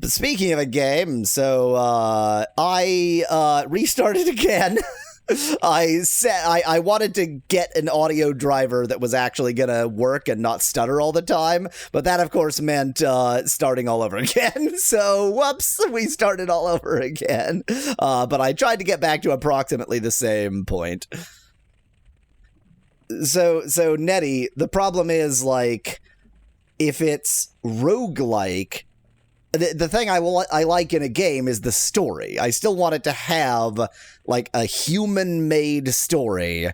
Speaking of a game, so I restarted again. I wanted to get an audio driver that was actually gonna work and not stutter all the time, but that of course meant starting all over again. So whoops, we started all over again. But I tried to get back to approximately the same point. So Nettie, the problem is, like, if it's roguelike, the thing I like in a game is the story. I still want it to have, like, a human-made story.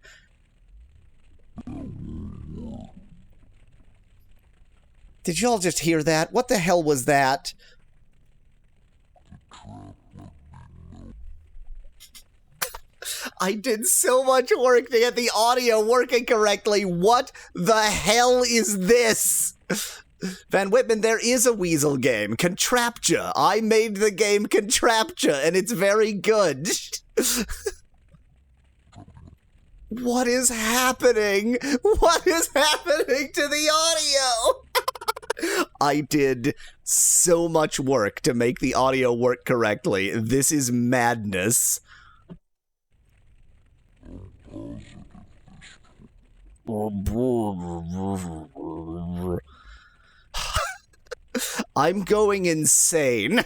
Did y'all just hear that? What the hell was that? I did so much work to get the audio working correctly. What the hell is this? Van Whitman, there is a Weasel game, Contraptia. I made the game Contraptia, and it's very good. What is happening? What is happening to the audio? I did so much work to make the audio work correctly. This is madness. I'm going insane.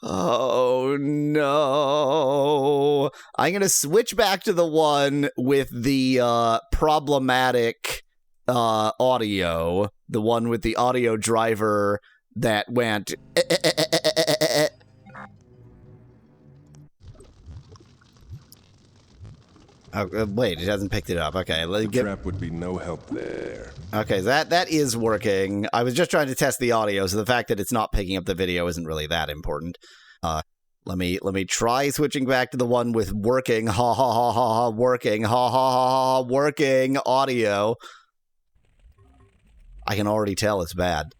Oh no. I'm gonna switch back to the one with the problematic audio. The one with the audio driver that went Oh, wait, it hasn't picked it up. Okay, the trap would be no help there. Okay, that is working. I was just trying to test the audio, so the fact that it's not picking up the video isn't really that important. Let me try switching back to the one with working working working audio. I can already tell it's bad.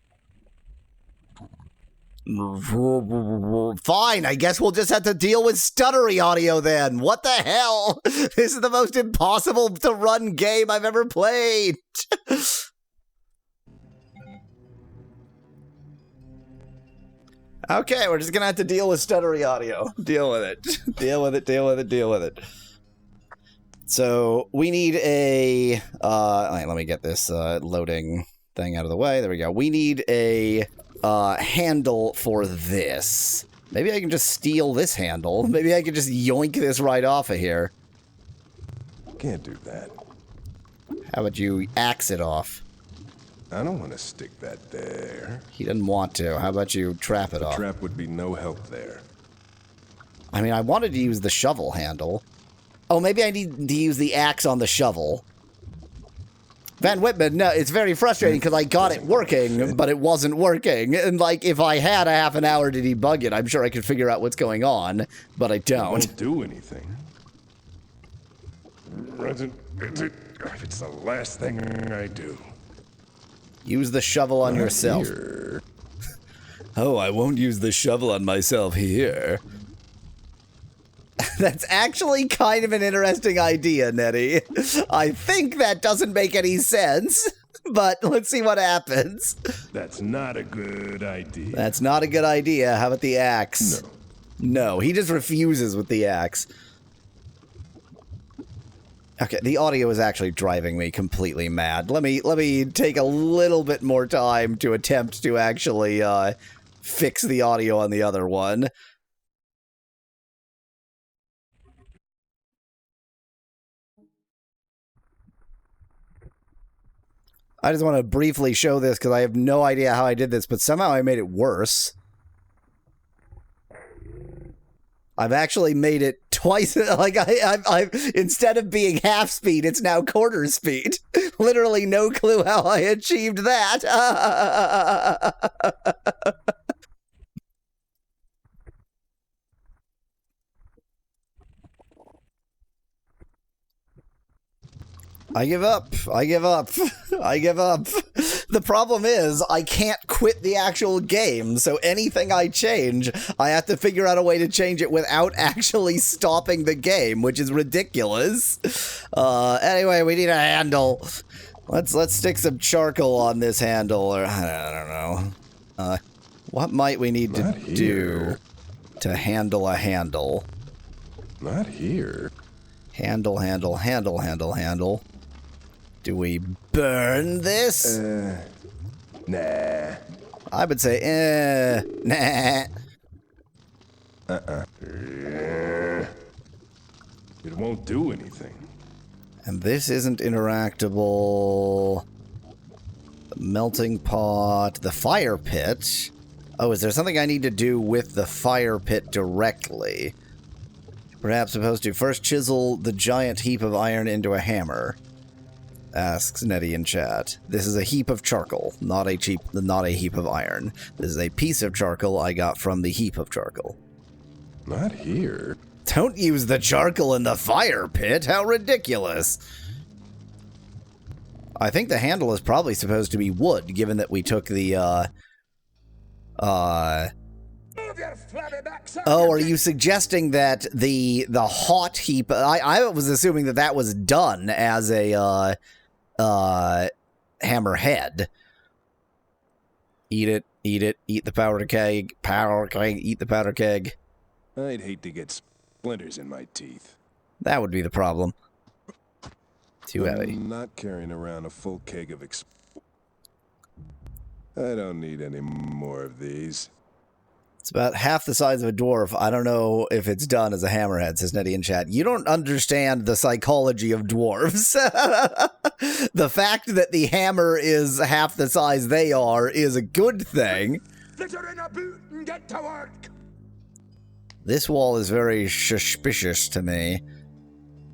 Fine, I guess we'll just have to deal with stuttery audio then. What the hell? This is the most impossible to run game I've ever played. Okay, we're just gonna have to deal with stuttery audio. Deal with it. Deal with it, deal with it, deal with it. So, we need a... let me get this loading thing out of the way. There we go. We need a... handle for this. Maybe I can just steal this handle. Maybe I can just yoink this right off of here. Can't do that. How about you axe it off? I don't want to stick that there. He doesn't want to. How about you trap it off? The trap would be no help there. I mean, I wanted to use the shovel handle. Oh, maybe I need to use the axe on the shovel. Van Whitman, no, it's very frustrating because I got it working, but it wasn't working. And, like, if I had a half an hour to debug it, I'm sure I could figure out what's going on, but I don't. It won't do anything. It's the last thing I do. Use the shovel on yourself. Oh, I won't use the shovel on myself here. That's actually kind of an interesting idea, Nettie. I think that doesn't make any sense, but let's see what happens. That's not a good idea. That's not a good idea. How about the axe? No. No, he just refuses with the axe. Okay, the audio is actually driving me completely mad. Let me take a little bit more time to attempt to actually fix the audio on the other one. I just want to briefly show this because I have no idea how I did this, but somehow I made it worse. I've actually made it twice. Like, I've instead of being half speed, it's now quarter speed. Literally no clue how I achieved that. I give up. I give up. I give up. The problem is, I can't quit the actual game, so anything I change, I have to figure out a way to change it without actually stopping the game, which is ridiculous. Anyway, we need a handle. Let's stick some charcoal on this handle, or I don't know. What might we need to do to handle a handle? Not here. Handle. Do we burn this? Nah. I would say, nah. It won't do anything. And this isn't interactable. The melting pot, the fire pit. Oh, is there something I need to do with the fire pit directly? Perhaps supposed to first chisel the giant heap of iron into a hammer. Asks Nettie in chat. This is a heap of charcoal, not a heap of iron. This is a piece of charcoal I got from the heap of charcoal. Not here. Don't use the charcoal in the fire pit. How ridiculous. I think the handle is probably supposed to be wood, given that we took the, Oh, are you suggesting that the hot heap... I was assuming that that was done as a, hammerhead. Eat it, eat the powder keg, eat the powder keg. I'd hate to get splinters in my teeth. That would be the problem. Too heavy. I'm not carrying around a full keg of I don't need any more of these. It's about half the size of a dwarf. I don't know if it's done as a hammerhead, says Nettie in chat. You don't understand the psychology of dwarves. The fact that the hammer is half the size they are is a good thing. Get her in a boot and get to work. This wall is very suspicious to me.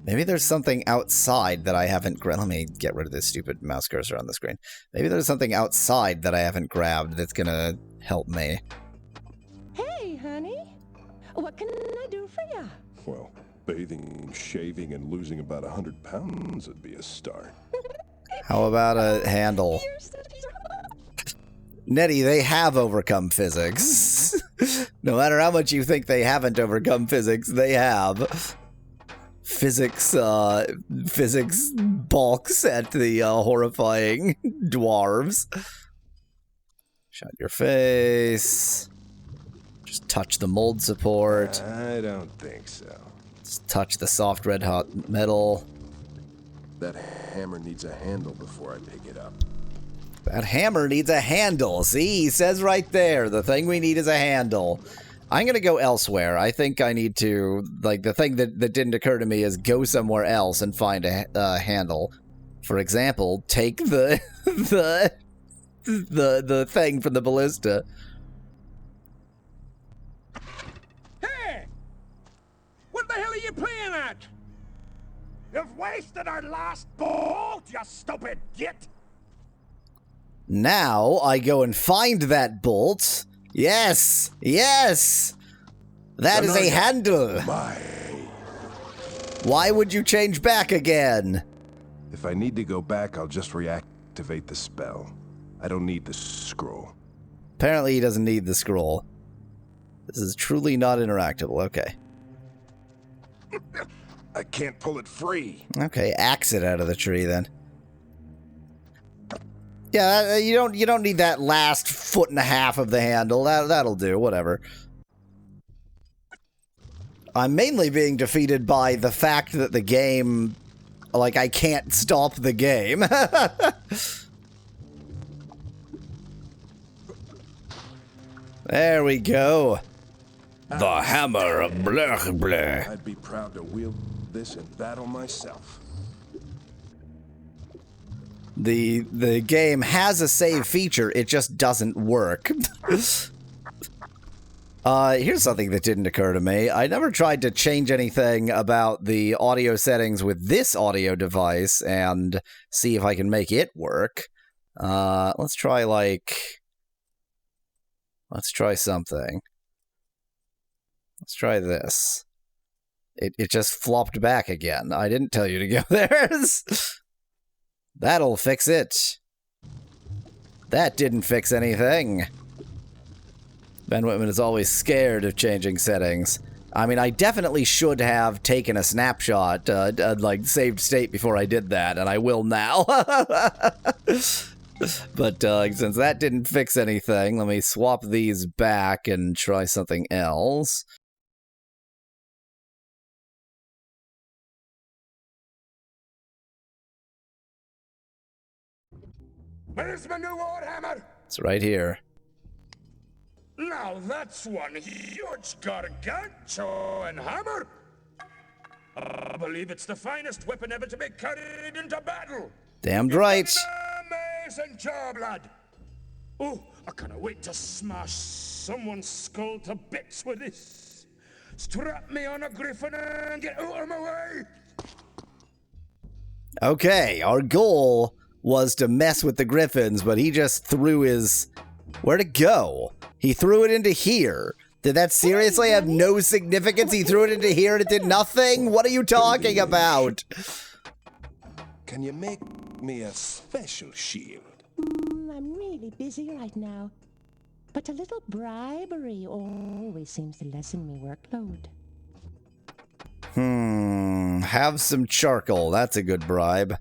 Maybe there's something outside that I haven't grabbed. Let me get rid of this stupid mouse cursor on the screen. Maybe there's something outside that I haven't grabbed that's gonna help me. Hey, honey. What can I do for ya? Well, bathing, shaving, and losing about 100 pounds would be a start. How about a handle? Nettie, they have overcome physics. No matter how much you think they haven't overcome physics, they have. Physics balks at the horrifying dwarves. Shut your face. Just touch the mold support. I don't think so. Just touch the soft red hot metal. That hammer needs a handle before I pick it up. That hammer needs a handle. See, he says right there, the thing we need is a handle. I'm going to go elsewhere. I think I need to, like, the thing that didn't occur to me is go somewhere else and find a handle. For example, take the thing from the ballista. Hey! What the hell are you playing at? You've wasted our last bolt, you stupid git! Now I go and find that bolt. Yes! Yes! That is a handle! Why would you change back again? If I need to go back, I'll just reactivate the spell. I don't need the scroll. Apparently he doesn't need the scroll. This is truly not interactable. Okay. I can't pull it free. Okay, axe it out of the tree then. Yeah, you don't need that last foot and a half of the handle. That'll do, whatever. I'm mainly being defeated by the fact that the game, like, I can't stop the game. There we go. The hammer of blah blah. I'd be proud to wield this in battle myself. The game has a save feature, it just doesn't work. Here's something that didn't occur to me. I never tried to change anything about the audio settings with this audio device and see if I can make it work. Let's try something. Let's try this. It just flopped back again. I didn't tell you to go there. That'll fix it. That didn't fix anything. Ben Whitman is always scared of changing settings. I mean, I definitely should have taken a snapshot, like saved state before I did that, and I will now. But since that didn't fix anything, let me swap these back and try something else. Where's my new Warhammer? It's right here. Now that's one huge gargantuan hammer. I believe it's the finest weapon ever to be carried into battle. Damn right. Amazing job, lad. Oh, I can't wait to smash someone's skull to bits with this. Strap me on a griffin and get out of my way. Okay, our goal was to mess with the griffins, but he just threw his... Where'd it go? He threw it into here. Did that seriously have no significance? He threw it into here and it did nothing? What are you talking about? Can you make me a special shield? I'm really busy right now. But a little bribery always seems to lessen my workload. Have some charcoal. That's a good bribe.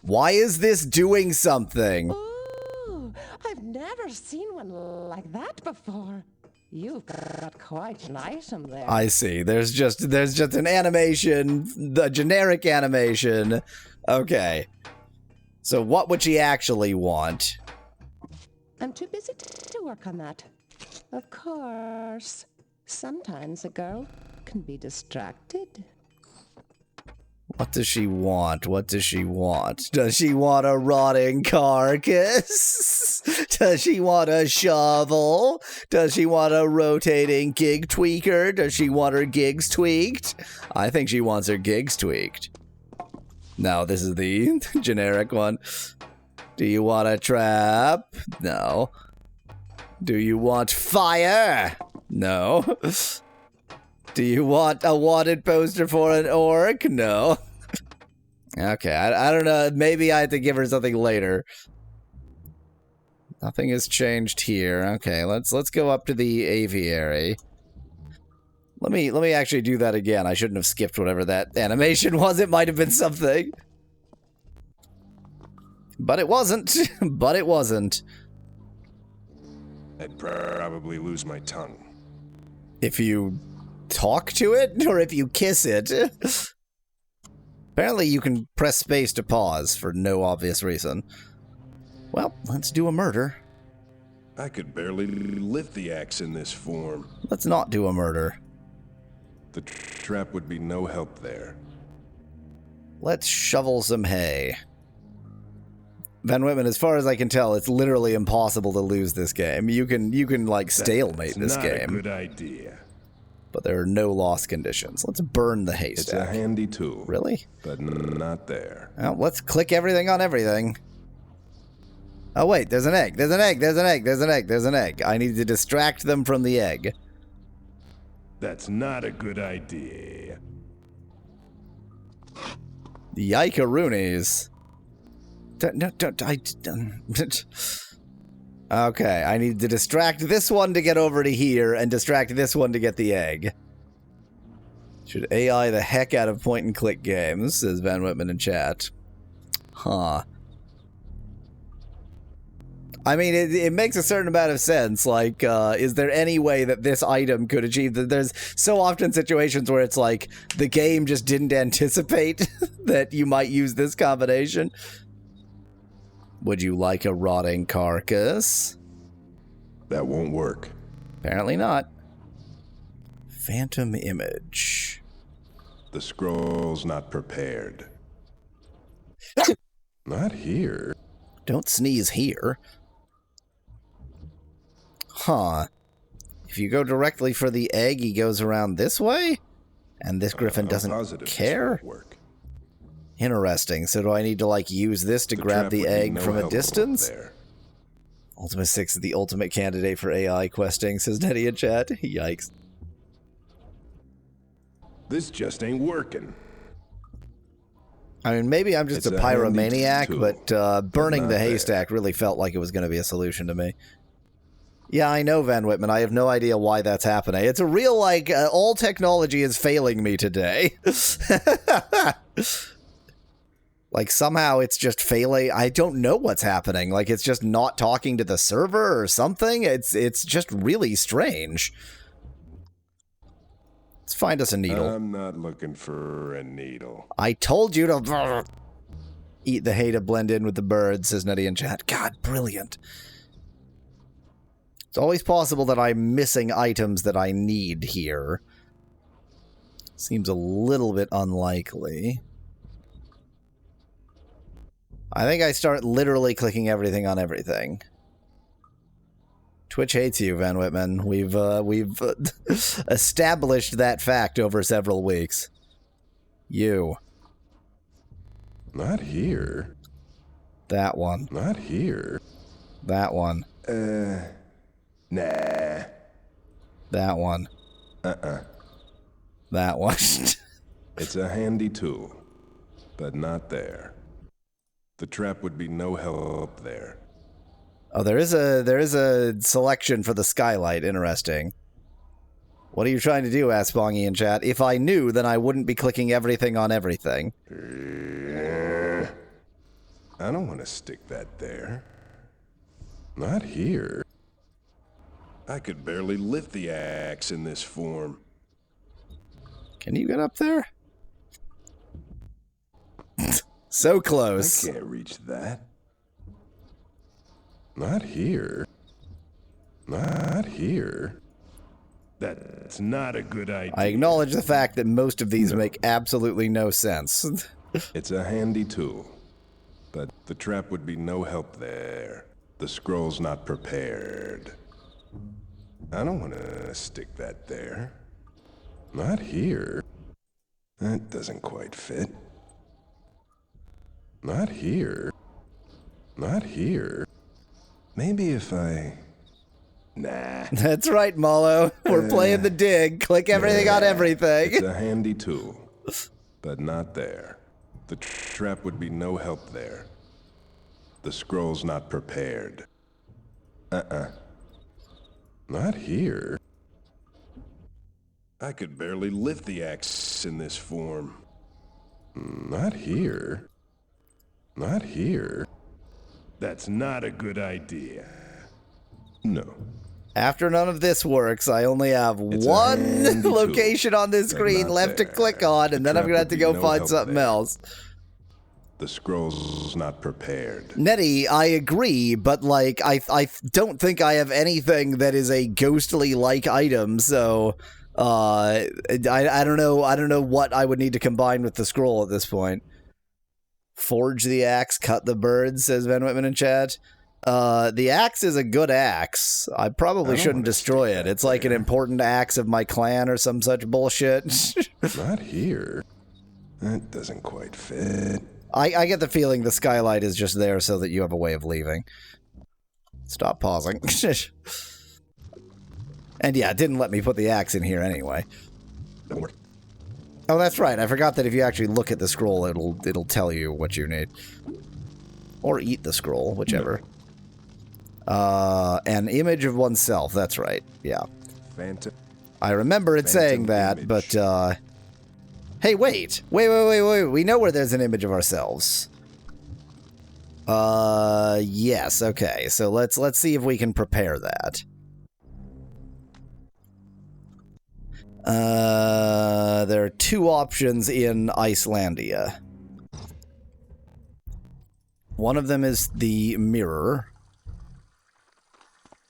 Why is this doing something? Ooh, I've never seen one like that before. You've got quite an item there. I see. There's just an animation, the generic animation. Okay. So what would she actually want? I'm too busy to work on that. Of course. Sometimes a girl can be distracted. What does she want? What does she want? Does she want a rotting carcass? Does she want a shovel? Does she want a rotating gig tweaker? Does she want her gigs tweaked? I think she wants her gigs tweaked. No, this is the generic one. Do you want a trap? No. Do you want fire? No. Do you want a wanted poster for an orc? No. Okay, I don't know. Maybe I have to give her something later. Nothing has changed here. Okay, let's go up to the aviary. Let me actually do that again. I shouldn't have skipped whatever that animation was. It might have been something. But it wasn't. But it wasn't. I'd probably lose my tongue. If you talk to it, or if you kiss it. Apparently you can press space to pause for no obvious reason. Well, let's do a murder. I could barely lift the axe in this form. Let's not do a murder. The trap would be no help there. Let's shovel some hay. Van Whitman, as far as I can tell, it's literally impossible to lose this game. You can like stalemate this game. That's not a good idea. But there are no loss conditions. Let's burn the haystack. It's a handy tool. Really? But not there. Well, let's click everything on everything. Oh wait, there's an egg. There's an egg. There's an egg. There's an egg. There's an egg. I need to distract them from the egg. That's not a good idea. Yikeroonies. Okay, I need to distract this one to get over to here and distract this one to get the egg. Should AI the heck out of point-and-click games, says Van Whitman in chat. Huh. I mean, it makes a certain amount of sense. Like, is there any way that this item could achieve that? There's so often situations where it's like, the game just didn't anticipate that you might use this combination. Would you like a rotting carcass? That won't work. Apparently not. Phantom image. The scroll's not prepared. Not here. Don't sneeze here. Huh. If you go directly for the egg, he goes around this way? And this griffin doesn't care? Work. Interesting. So do I need to, like, use this to grab the egg from a distance? Ultima 6 is the ultimate candidate for AI questing, says Nettie in chat. Yikes. This just ain't working. I mean, maybe I'm just a pyromaniac, but burning the haystack really felt like it was going to be a solution to me. Yeah, I know, Van Whitman. I have no idea why that's happening. It's a real, like, all technology is failing me today. Like, somehow it's just failing. I don't know what's happening. Like, it's just not talking to the server or something. It's just really strange. Let's find us a needle. I'm not looking for a needle. I told you to eat the hay to blend in with the birds, says Nettie in chat. God, brilliant. It's always possible that I'm missing items that I need here. Seems a little bit unlikely. I think I start literally clicking everything on everything. Twitch hates you, Van Whitman. We've established that fact over several weeks. You. Not here. That one. Not here. That one. Nah. That one. That one. It's a handy tool, but not there. The trap would be no help there. Oh, there is a selection for the skylight. Interesting. What are you trying to do? Asked Bongy in chat. If I knew, then I wouldn't be clicking everything on everything. I don't want to stick that there. Not here. I could barely lift the axe in this form. Can you get up there? So close. I can't reach that. Not here. Not here. That's not a good idea. I acknowledge the fact that most of these make absolutely no sense. It's a handy tool, but the trap would be no help there. The scroll's not prepared. I don't want to stick that there. Not here. That doesn't quite fit. Not here. Not here. Maybe if I... Nah. That's right, Malo. We're playing the dig. Click everything on everything. It's a handy tool, but not there. The trap would be no help there. The scroll's not prepared. Not here. I could barely lift the axe in this form. Not here. Not here. That's not a good idea. No. After none of this works, I only have It's a one handy location tool, on this but screen not left to there. click on, and The then I'm trap going to have would to be go no find help something there. else. The scroll's not prepared. Nettie, I agree, but, like, I don't think I have anything that is a ghostly-like item, so, I don't know what I would need to combine with the scroll at this point. Forge the axe, cut the birds, says Van Whitman in chat. The axe is a good axe. I probably shouldn't wanna destroy stick it. that It's like an there. important axe of my clan or some such bullshit. Not here. That doesn't quite fit. I get the feeling the skylight is just there so that you have a way of leaving. Stop pausing. And yeah, it didn't let me put the axe in here anyway. Oh, that's right. I forgot that if you actually look at the scroll, it'll tell you what you need. Or eat the scroll, whichever. An image of oneself. That's right. Yeah. Phantom. I remember it saying that, image. but, hey, wait. Wait. We know where there's an image of ourselves. Yes, okay. So let's see if we can prepare that. There are two options in Icelandia. One of them is the mirror,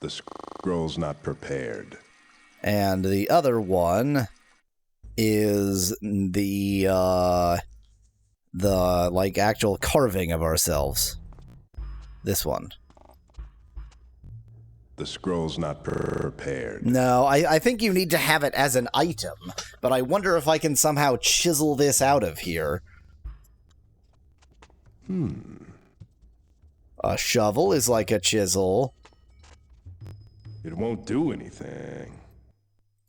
The scroll's not prepared. and the other one is the like actual carving of ourselves. This one. The scroll's not prepared. No, I think you need to have it as an item, but I wonder if I can somehow chisel this out of here. A shovel is like a chisel. It won't do anything.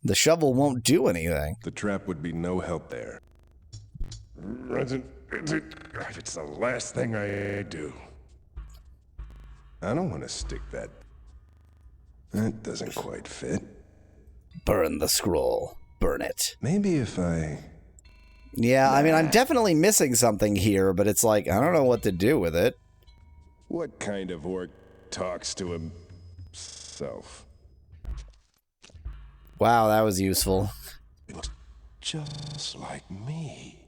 The shovel won't do anything. The trap would be no help there. It's the last thing I do. I don't want to stick that. That doesn't quite fit. Burn the scroll. Burn it. Maybe if I... Yeah, I mean, I'm definitely missing something here, but it's like, I don't know what to do with it. What kind of orc talks to himself? Wow, that was useful. It looks just like me.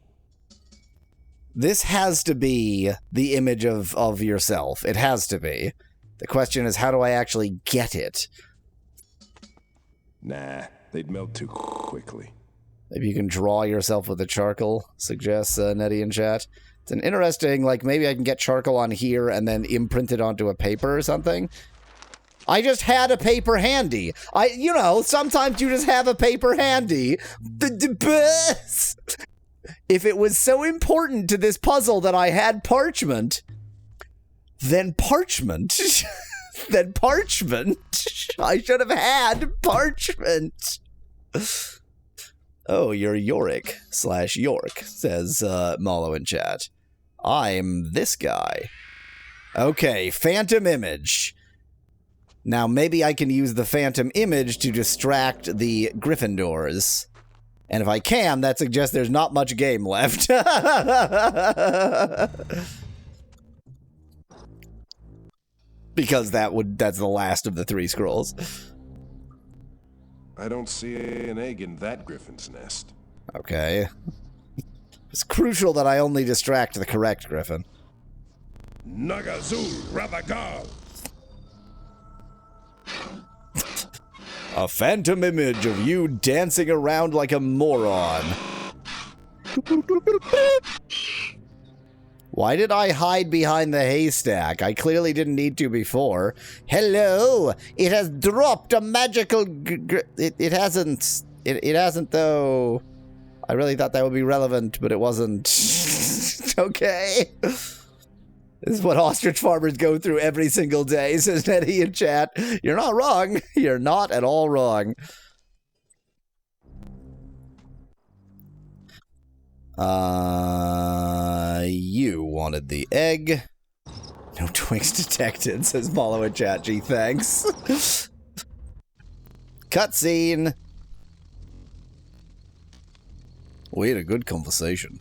This has to be the image of yourself. It has to be. The question is, how do I actually get it? Nah, they'd melt too quickly. Maybe you can draw yourself with the charcoal, suggests Nettie in chat. It's an interesting, like, maybe I can get charcoal on here and then imprint it onto a paper or something. I just had a paper handy. You know, sometimes you just have a paper handy. If it was so important to this puzzle that I had parchment, then parchment. Then parchment. I should have had parchment. Oh, you're Yorick/York, says Malo in chat. I'm this guy. Okay, phantom image. Now, maybe I can use the phantom image to distract the Gryffindors. And if I can, that suggests there's not much game left. Because that's the last of the 3 scrolls. I don't see an egg in that griffin's nest. Okay. It's crucial that I only distract the correct griffin. Nagazul Rabagal! A phantom image of you dancing around like a moron. Why did I hide behind the haystack? I clearly didn't need to before. Hello! It has dropped a magical... It hasn't... It hasn't, though. I really thought that would be relevant, but it wasn't. Okay. This is what ostrich farmers go through every single day, says Nettie in chat. You're not wrong. You're not at all wrong. You wanted the egg. No twigs detected, says Malo in chat. Gee, thanks. Cutscene. We had a good conversation.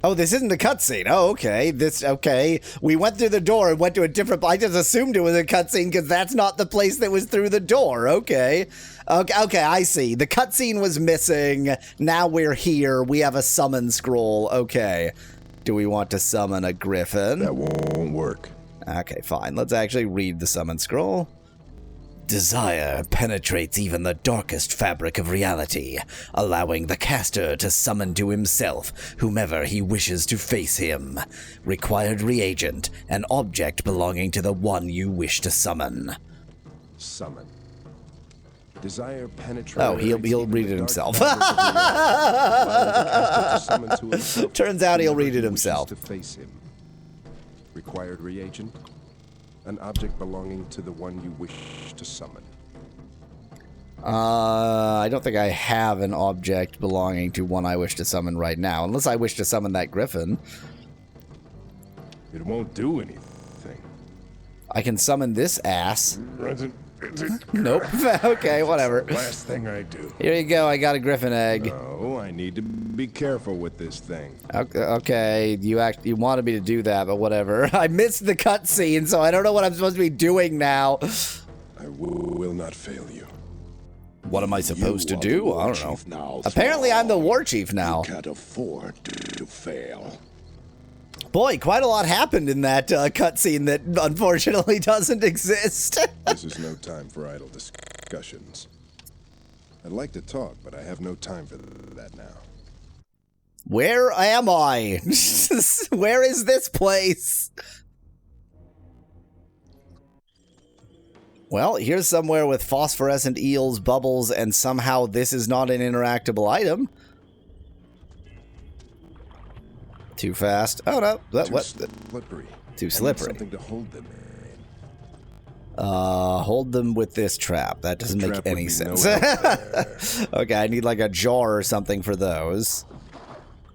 Oh, this isn't a cutscene. Oh, okay. Okay. We went through the door and went to a different... I just assumed it was a cutscene because that's not the place that was through the door. Okay. Okay, I see. The cutscene was missing. Now we're here. We have a summon scroll. Okay. Do we want to summon a griffin? That won't work. Okay, fine. Let's actually read the summon scroll. Desire penetrates even the darkest fabric of reality, allowing the caster to summon to himself whomever he wishes to face him. Required reagent, an object belonging to the one you wish to summon. Summon. Desire penetrates... Oh, he'll read it himself. Turns out he'll read it himself. To face him. Required reagent. An object belonging to the one you wish to summon. I don't think I have an object belonging to one I wish to summon right now, unless I wish to summon that griffin. It won't do anything. I can summon this ass. Nope. Okay, whatever. Last thing I do. Here you go, I got a griffin egg. Oh, I need to be careful with this thing. Okay, you wanted me to do that, but whatever. I missed the cutscene, so I don't know what I'm supposed to be doing now. I will not fail you. What am I supposed to do? I don't know. Now, Apparently I'm the war chief now. You can't afford to fail. Boy, quite a lot happened in that cutscene that unfortunately doesn't exist. This is no time for idle discussions. I'd like to talk, but I have no time for that now. Where am I? Where is this place? Well, here's somewhere with phosphorescent eels, bubbles, and somehow this is not an interactable item. Too fast. Oh, no. What? Slippery. Too slippery. Something to hold them in. Hold them with this trap. That doesn't make any sense. Okay, I need like a jar or something for those.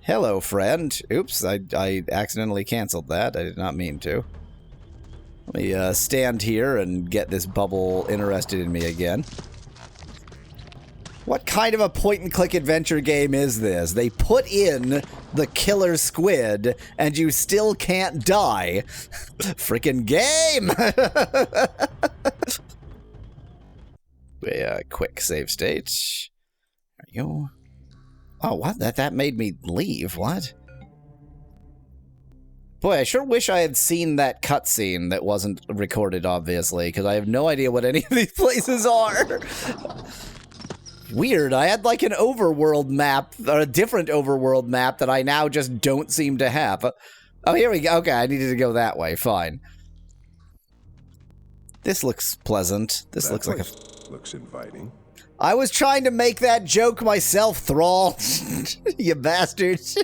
Hello, friend. Oops, I accidentally canceled that. I did not mean to. Let me stand here and get this bubble interested in me again. What kind of a point-and-click adventure game is this? They put in the killer squid, and you still can't die. Frickin' game! Quick save state. There you go. Oh, what? That made me leave. What? Boy, I sure wish I had seen that cutscene that wasn't recorded, obviously, because I have no idea what any of these places are. Weird, I had like an overworld map, or a different overworld map that I now just don't seem to have. Oh, here we go. Okay, I needed to go that way. Fine. This looks pleasant. This looks like a... looks inviting. I was trying to make that joke myself, Thrall. You bastards.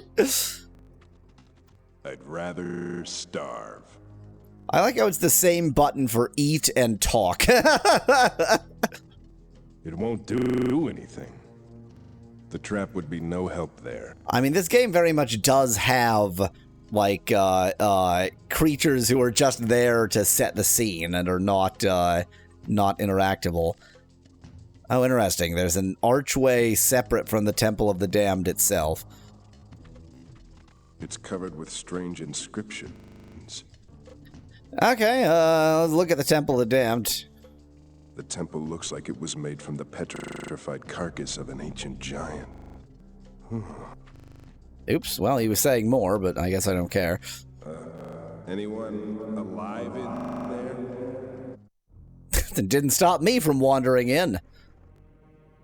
I'd rather starve. I like how it's the same button for eat and talk. It won't do anything. The trap would be no help there. I mean, this game very much does have, like, creatures who are just there to set the scene and are not interactable. Oh, interesting. There's an archway separate from the Temple of the Damned itself. It's covered with strange inscriptions. Okay, let's look at the Temple of the Damned. The temple looks like it was made from the petrified carcass of an ancient giant. Oops, well, he was saying more, but I guess I don't care. Anyone alive in there? It didn't stop me from wandering in.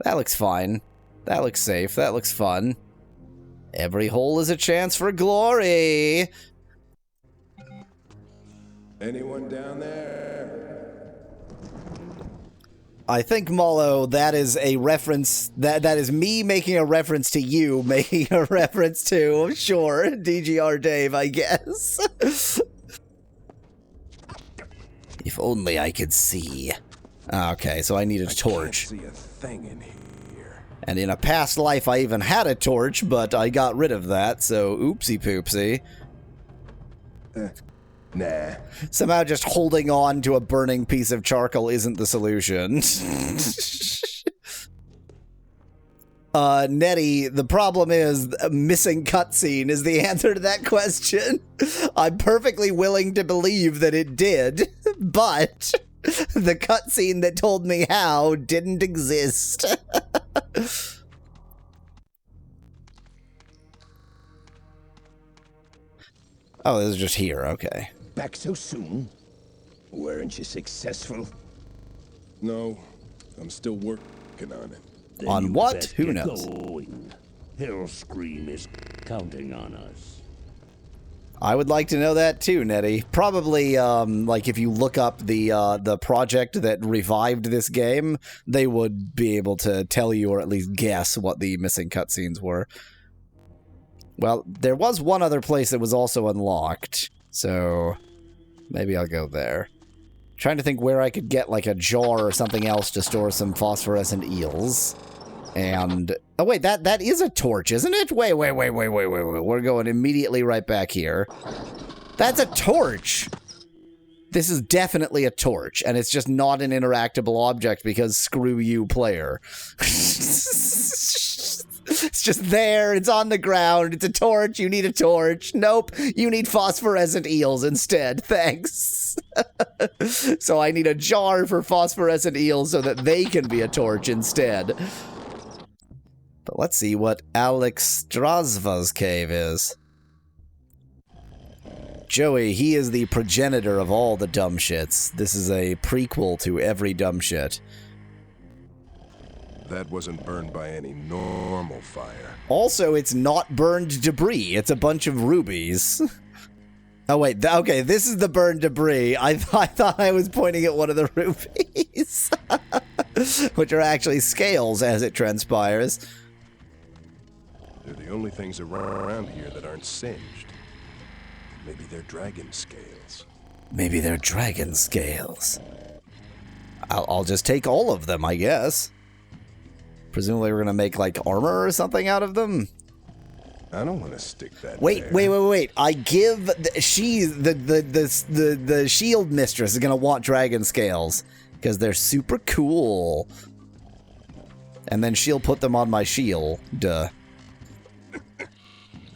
That looks fine. That looks safe. That looks fun. Every hole is a chance for glory. Anyone down there? I think, Molo, that is a reference, that is me making a reference to you, making a reference to, sure, DGR Dave, I guess. If only I could see. Okay, so I need a torch. I can't see a thing in here. And in a past life I even had a torch, but I got rid of that, so oopsie poopsie. Nah. Somehow just holding on to a burning piece of charcoal isn't the solution. Nettie, the problem is a missing cutscene is the answer to that question. I'm perfectly willing to believe that it did, but the cutscene that told me how didn't exist. Oh, this is just here, okay. Back so soon? Weren't you successful? No, I'm still working on it. Then On you what? best Who get knows? going. Hellscream is counting on us. I would like to know that too, Nettie. Probably, like if you look up the project that revived this game, they would be able to tell you or at least guess what the missing cutscenes were. Well, there was one other place that was also unlocked, so maybe I'll go there. Trying to think where I could get like a jar or something else to store some phosphorescent eels. And oh wait, that is a torch, isn't it? Wait. We're going immediately right back here. That's a torch. This is definitely a torch, and it's just not an interactable object because screw you, player. It's just there, it's on the ground, it's a torch, you need a torch. Nope, you need phosphorescent eels instead, thanks. So I need a jar for phosphorescent eels so that they can be a torch instead. But let's see what Alex Strasva's cave is. Joey, he is the progenitor of all the dumb shits. This is a prequel to every dumb shit. That wasn't burned by any normal fire. Also, it's not burned debris. It's a bunch of rubies. Oh, wait. Okay, this is the burned debris. I thought I was pointing at one of the rubies. Which are actually scales, as it transpires. They're the only things around here that aren't singed. Maybe they're dragon scales. Maybe they're dragon scales. I'll just take all of them, I guess. Presumably we're gonna make, like, armor or something out of them? I don't want to stick that Wait, there. wait. I give the shield mistress is gonna want dragon scales because they're super cool. And then she'll put them on my shield. Duh.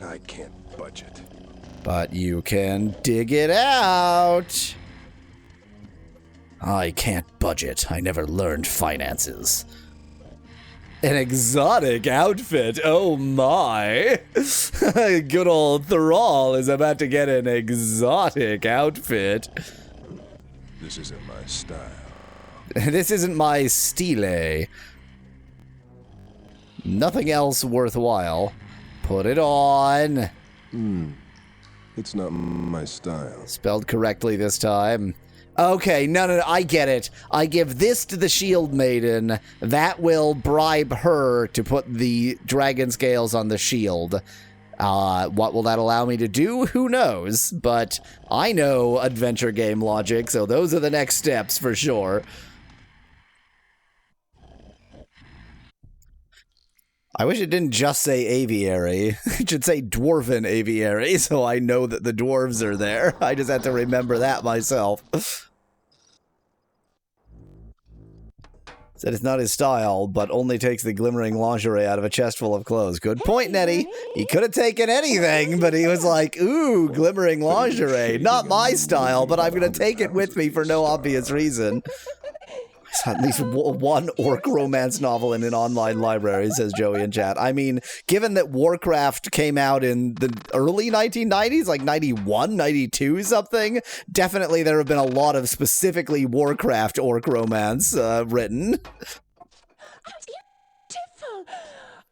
I can't budget. But you can dig it out. I can't budget. I never learned finances. An exotic outfit. Oh my. Good old Thrall is about to get an exotic outfit. This isn't my style. This isn't my style. Nothing else worthwhile. Put it on. It's not my style. Spelled correctly this time. Okay, no, I get it. I give this to the shield maiden. That will bribe her to put the dragon scales on the shield. What will that allow me to do? Who knows? But I know adventure game logic, so those are the next steps for sure. I wish it didn't just say aviary. It should say dwarven aviary, so I know that the dwarves are there. I just have to remember that myself. Said it's not his style, but only takes the glimmering lingerie out of a chest full of clothes. Good point, Nettie. He could have taken anything, but he was like, ooh, glimmering lingerie. Not my style, but I'm going to take it with me for no obvious reason. At least one orc romance novel in an online library, says Joey in chat. I mean, given that Warcraft came out in the early 1990s, like 91, 92 something, definitely there have been a lot of specifically Warcraft orc romance written. Beautiful!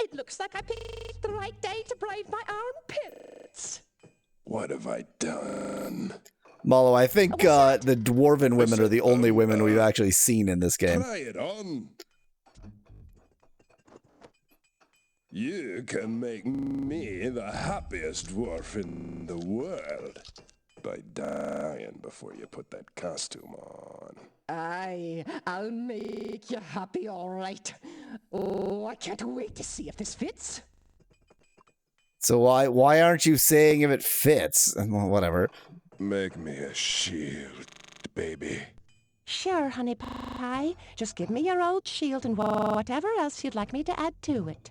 It looks like I picked the right day to braid my armpits. What have I done? Malo, I think the dwarven women are the only women we've actually seen in this game. Try it on. You can make me the happiest dwarf in the world by dying before you put that costume on. Aye, I'll make you happy, all right. Oh, I can't wait to see if this fits. So why aren't you saying if it fits? Well, whatever. Make me a shield, baby. Sure, honey pie. Just give me your old shield and whatever else you'd like me to add to it.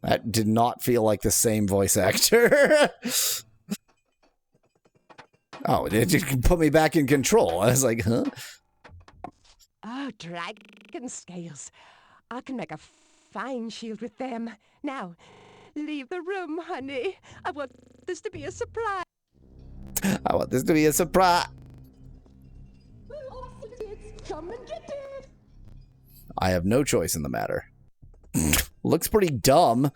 That did not feel like the same voice actor. Oh, it put me back in control. I was like, huh? Oh, dragon scales. I can make a fine shield with them. Now, leave the room, honey. I want this to be a surprise. I want this to be a surprise. Come and get it. I have no choice in the matter. Looks pretty dumb.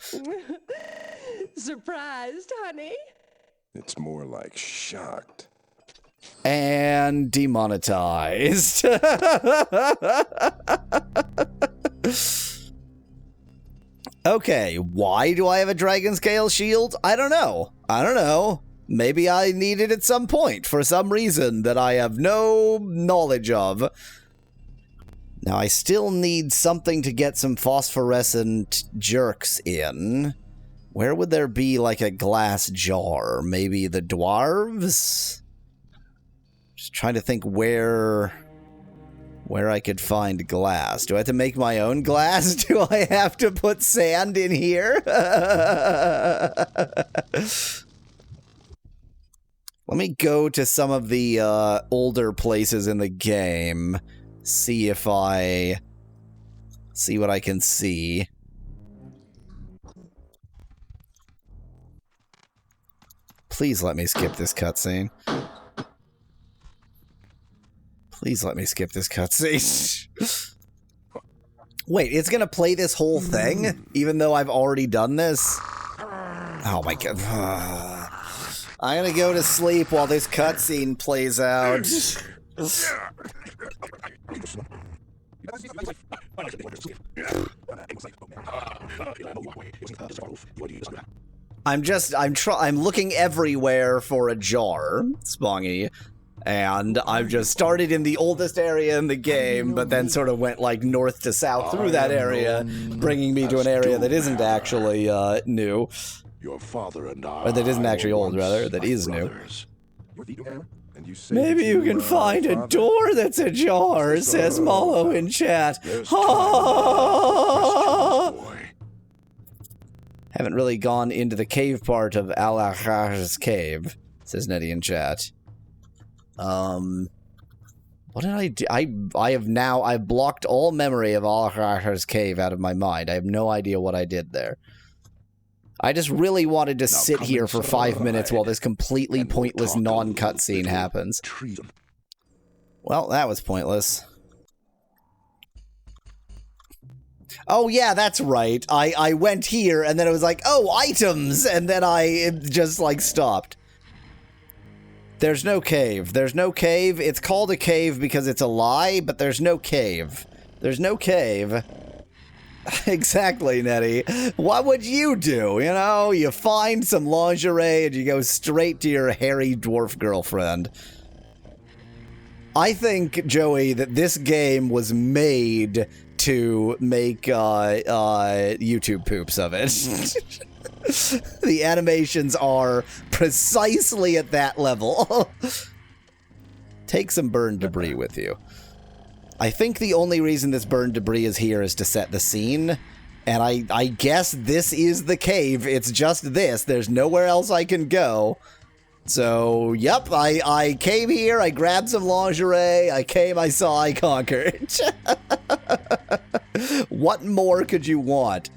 Surprised, honey? It's more like shocked. And demonetized. Okay, why do I have a dragon scale shield? I don't know. Maybe I need it at some point for some reason that I have no knowledge of. Now, I still need something to get some phosphorescent jerks in. Where would there be like a glass jar? Maybe the dwarves? Just trying to think where I could find glass. Do I have to make my own glass? Do I have to put sand in here? Let me go to some of the older places in the game. See if I see what I can see. Please let me skip this cutscene. Please let me skip this cutscene. Wait, it's gonna play this whole thing, even though I've already done this? Oh my god. I'm gonna go to sleep while this cutscene plays out. I'm looking everywhere for a jar, Spongy, and I've just started in the oldest area in the game, but then sort of went like north to south through that area, bringing me to an area that isn't actually new. Your father and I. Or that isn't actually were old, once rather. That like is new. brothers. And you say Maybe that you can find a father? door that's ajar, says Mallow in chat. There's time for questions, boy. Haven't really gone into the cave part of Al-Akhar's cave, says Nettie in chat. What did I do? I've blocked all memory of Al-Akhar's cave out of my mind. I have no idea what I did there. I just really wanted to sit come here for 5 minutes while this completely and we'll pointless talk a little non-cutscene bit happens. treason. Well, that was pointless. Oh, yeah, that's right. I went here, and then it was like, oh, items! And then it just, like, stopped. There's no cave. There's no cave. It's called a cave because it's a lie, but there's no cave. There's no cave. Exactly, Nettie. What would you do? You know, you find some lingerie and you go straight to your hairy dwarf girlfriend. I think, Joey, that this game was made to make YouTube poops of it. The animations are precisely at that level. Take some burned debris with you. I think the only reason this burned debris is here is to set the scene, and I guess this is the cave. It's just this. There's nowhere else I can go. So, yep, I came here, I grabbed some lingerie, I came, I saw, I conquered. What more could you want?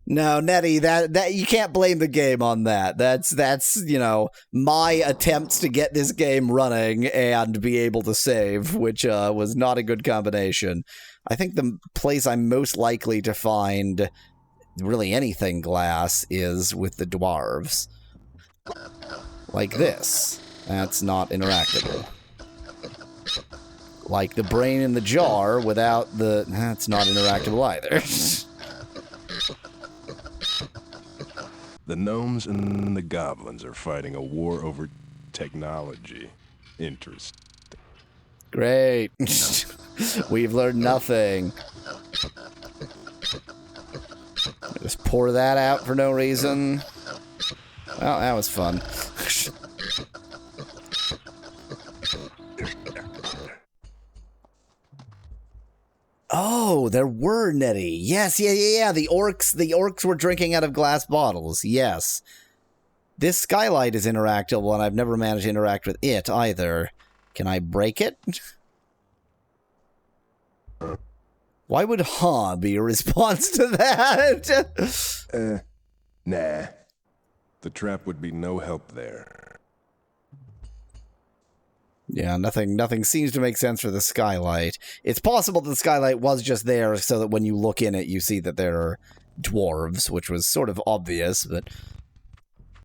No, Nettie, that you can't blame the game on that. That's you know, my attempts to get this game running and be able to save, which was not a good combination. I think the place I'm most likely to find really anything glass is with the dwarves. Like this. That's not interactable. Like the brain in the jar without the... That's not interactable either. The gnomes and the goblins are fighting a war over technology. Interesting. Great. We've learned nothing. Just pour that out for no reason. Well, that was fun. Oh, there were, Nettie. Yes, yeah. The orcs were drinking out of glass bottles. Yes. This skylight is interactable, and I've never managed to interact with it either. Can I break it? Why would "huh" be a response to that? Nah. The trap would be no help there. Yeah, nothing seems to make sense for the skylight. It's possible the skylight was just there so that when you look in it, you see that there are dwarves, which was sort of obvious, but